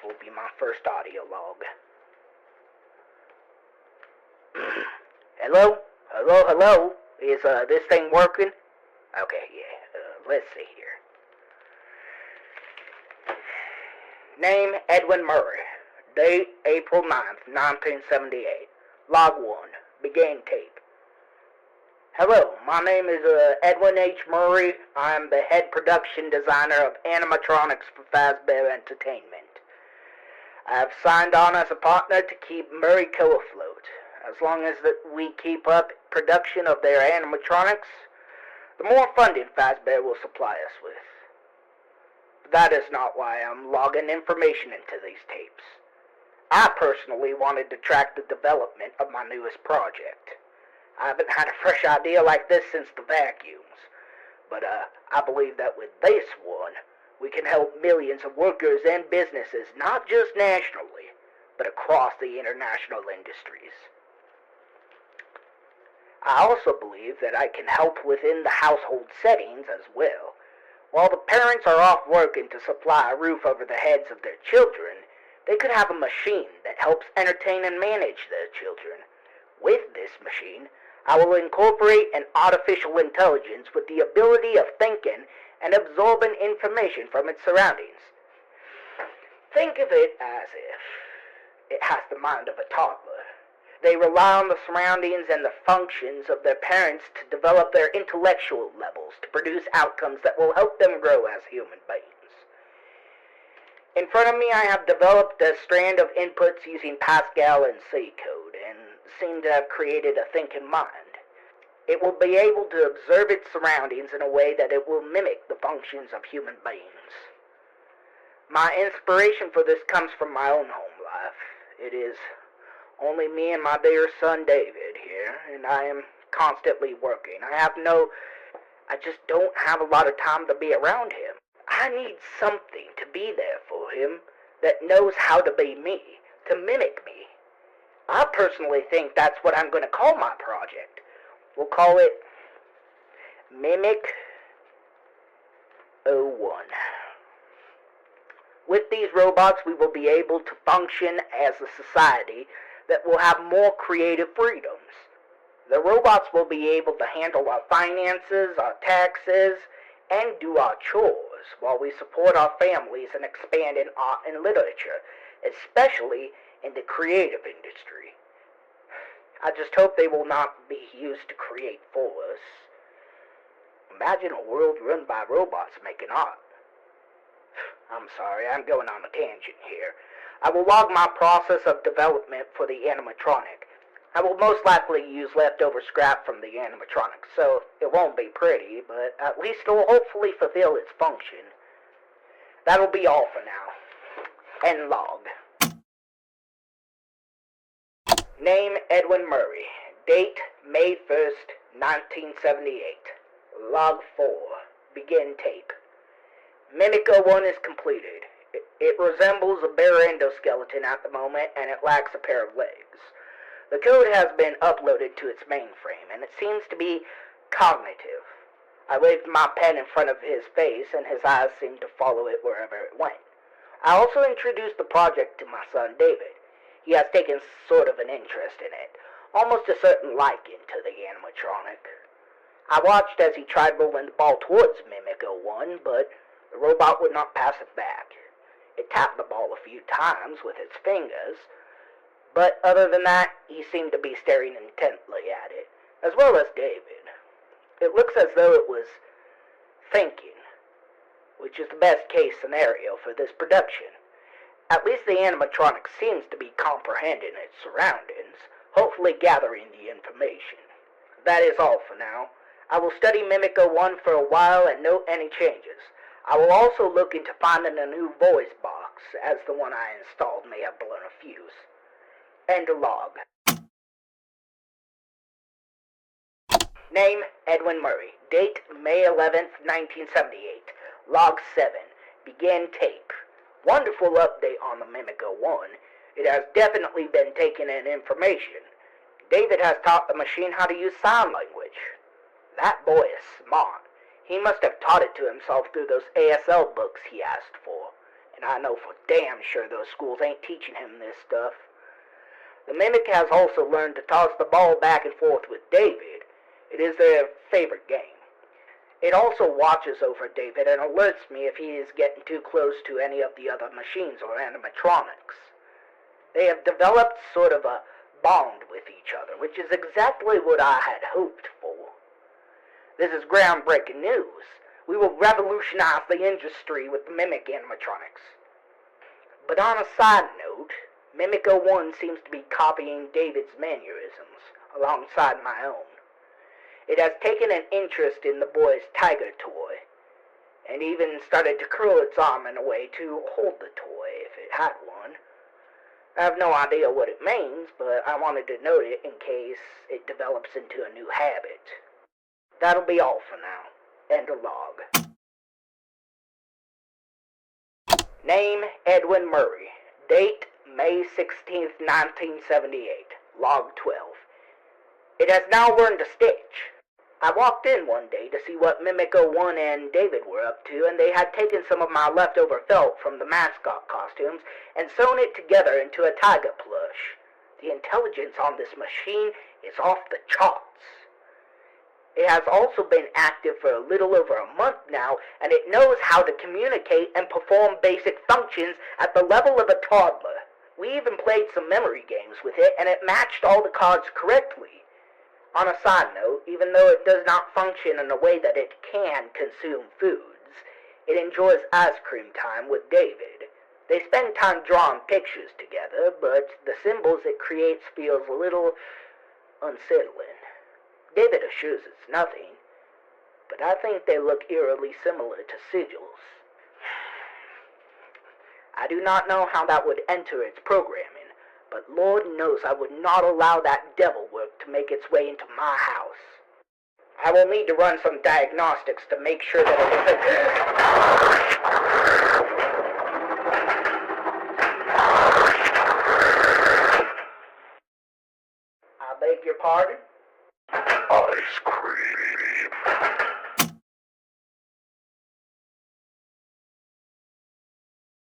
will be my first audio log. Hello? Hello? Is this thing working? Okay, yeah. Let's see here. Name, Edwin Murray. Date, April 9th, 1978. Log 1. Begin tape. Hello, my name is Edwin H. Murray. I am the head production designer of animatronics for Fazbear Entertainment. I have signed on as a partner to keep Murray Co. afloat. As long as we keep up production of their animatronics, the more funding Fazbear will supply us with. But that is not why I'm logging information into these tapes. I personally wanted to track the development of my newest project. I haven't had a fresh idea like this since the vacuums, but I believe that with this one, we can help millions of workers and businesses, not just nationally, but across the international industries. I also believe that I can help within the household settings as well. While the parents are off working to supply a roof over the heads of their children, they could have a machine that helps entertain and manage their children. With this machine, I will incorporate an artificial intelligence with the ability of thinking and absorbing information from its surroundings. Think of it as if it has the mind of a toddler. They rely on the surroundings and the functions of their parents to develop their intellectual levels to produce outcomes that will help them grow as human beings. In front of me, I have developed a strand of inputs using Pascal and C code and seem to have created a thinking mind. It will be able to observe its surroundings in a way that it will mimic the functions of human beings. My inspiration for this comes from my own home life. It is only me and my dear son David here, and I am constantly working. I just don't have a lot of time to be around him. I need something to be there for him that knows how to be me, to mimic me. I personally think that's what I'm going to call my project. We'll call it Mimic 01. With these robots, we will be able to function as a society that will have more creative freedoms. The robots will be able to handle our finances, our taxes, and do our chores while we support our families and expand in art and literature, especially in the creative industry. I just hope they will not be used to create for us. Imagine a world run by robots making art. I'm sorry, I'm going on a tangent here. I will log my process of development for the animatronic. I will most likely use leftover scrap from the animatronic, so it won't be pretty, but at least it will hopefully fulfill its function. That'll be all for now. End log. Name, Edwin Murray. Date, May 1st, 1978. Log 4. Begin tape. Mimic 01 is completed. It resembles a bare endoskeleton at the moment, and it lacks a pair of legs. The code has been uploaded to its mainframe, and it seems to be cognitive. I waved my pen in front of his face, and his eyes seemed to follow it wherever it went. I also introduced the project to my son David. He has taken sort of an interest in it, almost a certain liking to the animatronic. I watched as he tried rolling the ball towards Mimic 01, but the robot would not pass it back. It tapped the ball a few times with its fingers, but other than that, he seemed to be staring intently at it, as well as David. It looks as though it was thinking, which is the best case scenario for this production. At least the animatronic seems to be comprehending its surroundings, hopefully gathering the information. That is all for now. I will study Mimic 01 for a while and note any changes. I will also look into finding a new voice box, as the one I installed may have blown a fuse. End log. Name, Edwin Murray. Date, May 11th, 1978. Log 7. Begin tape. Wonderful update on the Mimic 01. It has definitely been taking in information. David has taught the machine how to use sign language. That boy is smart. He must have taught it to himself through those ASL books he asked for. and I know for damn sure those schools ain't teaching him this stuff. The Mimic has also learned to toss the ball back and forth with David. It is their favorite game. It also watches over David and alerts me if he is getting too close to any of the other machines or animatronics. They have developed sort of a bond with each other, which is exactly what I had hoped for. This is groundbreaking news. We will revolutionize the industry with the Mimic animatronics. But on a side note, Mimic 01 seems to be copying David's mannerisms alongside my own. It has taken an interest in the boy's tiger toy, and even started to curl its arm in a way to hold the toy if it had one. I have no idea what it means, but I wanted to note it in case it develops into a new habit. That'll be all for now. End of log. Name, Edwin Murray. Date, May 16th, 1978. Log 12. It has now learned to stitch. I walked in one day to see what Mimic 01 and David were up to, and they had taken some of my leftover felt from the mascot costumes and sewn it together into a tiger plush. The intelligence on this machine is off the charts. It has also been active for a little over a month now, and it knows how to communicate and perform basic functions at the level of a toddler. We even played some memory games with it, and it matched all the cards correctly. On a side note, even though it does not function in a way that it can consume foods, it enjoys ice cream time with David. They spend time drawing pictures together, but the symbols it creates feels a little unsettling. David assures it's nothing, but I think they look eerily similar to sigils. I do not know how that would enter its programming, but Lord knows I would not allow that devil work to make its way into my house. I will need to run some diagnostics to make sure that I beg your pardon? Ice cream.